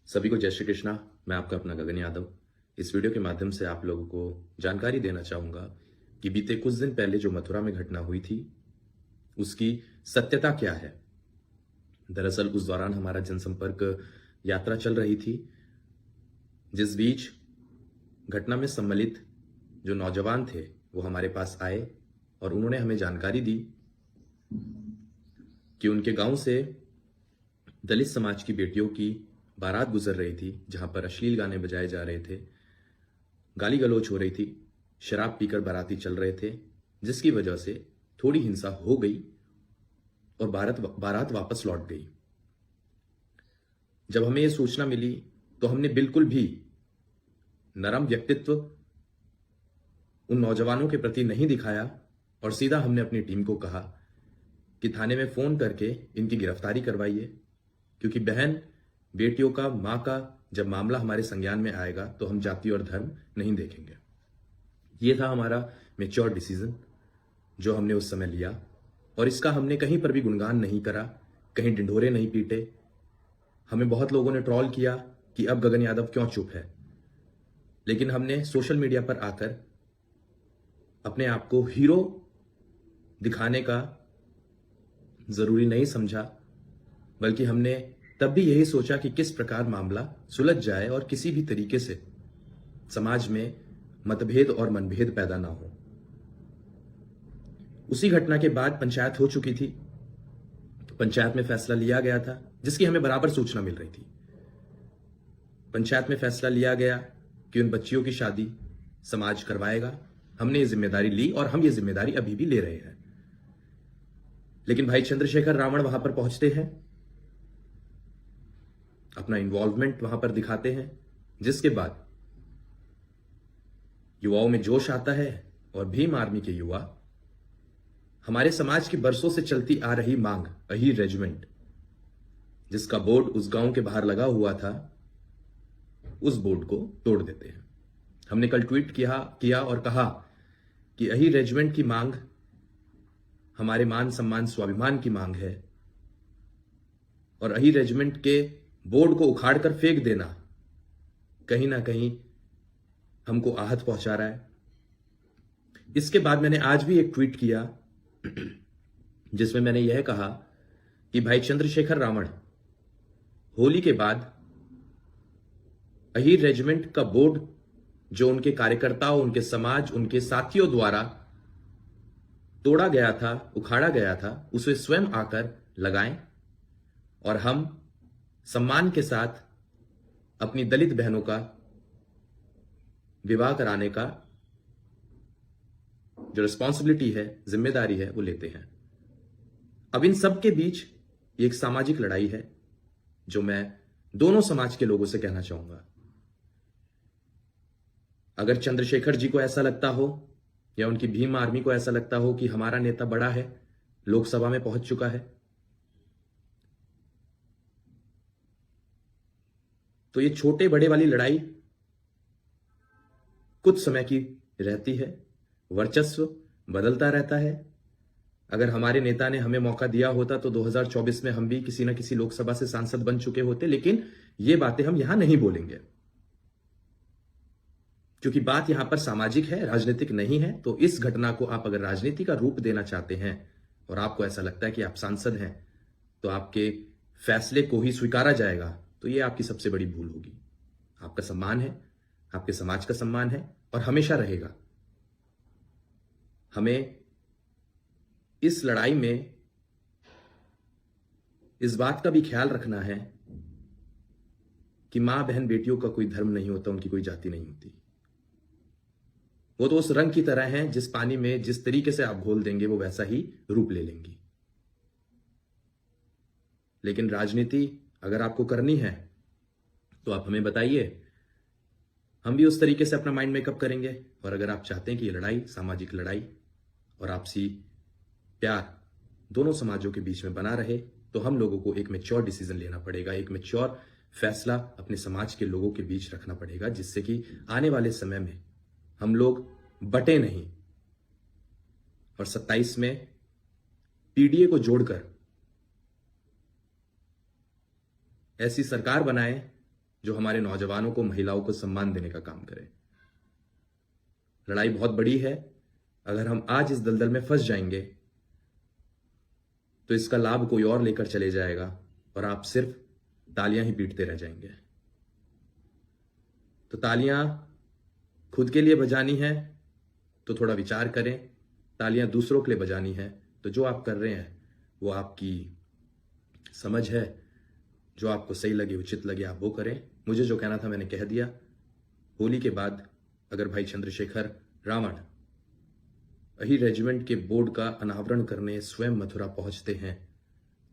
सभी को जय श्री कृष्णा। मैं आपका अपना गगन यादव इस वीडियो के माध्यम से आप लोगों को जानकारी देना चाहूंगा कि बीते कुछ दिन पहले जो मथुरा में घटना हुई थी उसकी सत्यता क्या है। दरअसल उस दौरान हमारा जनसंपर्क यात्रा चल रही थी, जिस बीच घटना में सम्मिलित जो नौजवान थे वो हमारे पास आए और उन्होंने हमें जानकारी दी कि उनके गांव से दलित समाज की बेटियों की बारात गुजर रही थी, जहां पर अश्लील गाने बजाए जा रहे थे, गाली गलौज हो रही थी, शराब पीकर बाराती चल रहे थे, जिसकी वजह से थोड़ी हिंसा हो गई और बारात वापस लौट गई। जब हमें यह सूचना मिली तो हमने बिल्कुल भी नरम व्यक्तित्व उन नौजवानों के प्रति नहीं दिखाया और सीधा हमने अपनी टीम को कहा कि थाने में फोन करके इनकी गिरफ्तारी करवाइए, क्योंकि बहन बेटियों का, मां का जब मामला हमारे संज्ञान में आएगा तो हम जाति और धर्म नहीं देखेंगे। यह था हमारा मैच्योर डिसीजन जो हमने उस समय लिया और इसका हमने कहीं पर भी गुणगान नहीं करा, कहीं ढिंढोरे नहीं पीटे। हमें बहुत लोगों ने ट्रोल किया कि अब गगन यादव क्यों चुप है, लेकिन हमने सोशल मीडिया पर आकर अपने आप को हीरो दिखाने का जरूरी नहीं समझा, बल्कि हमने तब भी यही सोचा कि किस प्रकार मामला सुलझ जाए और किसी भी तरीके से समाज में मतभेद और मनभेद पैदा ना हो। उसी घटना के बाद पंचायत हो चुकी थी, तो पंचायत में फैसला लिया गया था जिसकी हमें बराबर सूचना मिल रही थी। पंचायत में फैसला लिया गया कि उन बच्चियों की शादी समाज करवाएगा। हमने ये जिम्मेदारी ली और हम ये जिम्मेदारी अभी भी ले रहे हैं। लेकिन भाई चंद्रशेखर रावण वहां पर पहुंचते हैं, अपना इन्वॉल्वमेंट वहां पर दिखाते हैं, जिसके बाद युवाओं में जोश आता है और भीम आर्मी के युवा हमारे समाज की बरसों से चलती आ रही मांग अहीर रेजिमेंट, जिसका बोर्ड उस गांव के बाहर लगा हुआ था, उस बोर्ड को तोड़ देते हैं। हमने कल ट्वीट किया और कहा कि अहीर रेजिमेंट की मांग हमारे मान सम्मान स्वाभिमान की मांग है और अहीर रेजिमेंट के बोर्ड को उखाड़कर फेंक देना कहीं ना कहीं हमको आहत पहुंचा रहा है। इसके बाद मैंने आज भी एक ट्वीट किया जिसमें मैंने यह कहा कि भाई चंद्रशेखर रावण होली के बाद अहीर रेजिमेंट का बोर्ड जो उनके कार्यकर्ताओं, उनके समाज, उनके साथियों द्वारा तोड़ा गया था, उखाड़ा गया था, उसे स्वयं आकर लगाएं और हम सम्मान के साथ अपनी दलित बहनों का विवाह कराने का जो रिस्पॉन्सिबिलिटी है, जिम्मेदारी है, वो लेते हैं। अब इन सब के बीच एक सामाजिक लड़ाई है जो मैं दोनों समाज के लोगों से कहना चाहूंगा। अगर चंद्रशेखर जी को ऐसा लगता हो या उनकी भीम आर्मी को ऐसा लगता हो कि हमारा नेता बड़ा है, लोकसभा में पहुंच चुका है, तो ये छोटे बड़े वाली लड़ाई कुछ समय की रहती है, वर्चस्व बदलता रहता है। अगर हमारे नेता ने हमें मौका दिया होता तो 2024 में हम भी किसी ना किसी लोकसभा से सांसद बन चुके होते, लेकिन ये बातें हम यहां नहीं बोलेंगे क्योंकि बात यहां पर सामाजिक है, राजनीतिक नहीं है। तो इस घटना को आप अगर राजनीति का रूप देना चाहते हैं और आपको ऐसा लगता है कि आप सांसद हैं तो आपके फैसले को ही स्वीकारा जाएगा, तो ये आपकी सबसे बड़ी भूल होगी। आपका सम्मान है, आपके समाज का सम्मान है और हमेशा रहेगा। हमें इस लड़ाई में इस बात का भी ख्याल रखना है कि मां बहन बेटियों का कोई धर्म नहीं होता, उनकी कोई जाति नहीं होती। वो तो उस रंग की तरह हैं जिस पानी में जिस तरीके से आप घोल देंगे वो वैसा ही रूप ले लेंगी। लेकिन राजनीति अगर आपको करनी है तो आप हमें बताइए, हम भी उस तरीके से अपना माइंड मेकअप करेंगे। और अगर आप चाहते हैं कि ये लड़ाई, सामाजिक लड़ाई और आपसी प्यार दोनों समाजों के बीच में बना रहे, तो हम लोगों को एक मैच्योर डिसीजन लेना पड़ेगा, एक मैच्योर फैसला अपने समाज के लोगों के बीच रखना पड़ेगा, जिससे कि आने वाले समय में हम लोग बटे नहीं और 27 में पीडीए को जोड़कर ऐसी सरकार बनाए जो हमारे नौजवानों को, महिलाओं को सम्मान देने का काम करे। लड़ाई बहुत बड़ी है। अगर हम आज इस दलदल में फंस जाएंगे तो इसका लाभ कोई और लेकर चले जाएगा और आप सिर्फ तालियां ही पीटते रह जाएंगे। तो तालियां खुद के लिए बजानी है तो थोड़ा विचार करें, तालियां दूसरों के लिए बजानी है तो जो आप कर रहे हैं वो आपकी समझ है, जो आपको सही लगे, उचित लगे, आप वो करें। मुझे जो कहना था मैंने कह दिया। होली के बाद अगर भाई चंद्रशेखर रावण अहीर रेजिमेंट के बोर्ड का अनावरण करने स्वयं मथुरा पहुंचते हैं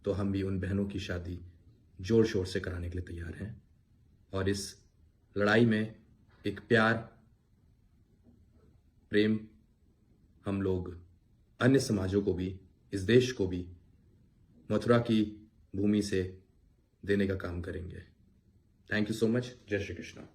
तो हम भी उन बहनों की शादी जोर शोर से कराने के लिए तैयार हैं। और इस लड़ाई में एक प्यार, प्रेम हम लोग अन्य समाजों को भी, इस देश को भी मथुरा की भूमि से देने का काम करेंगे। Thank you so much. जय श्री कृष्णा।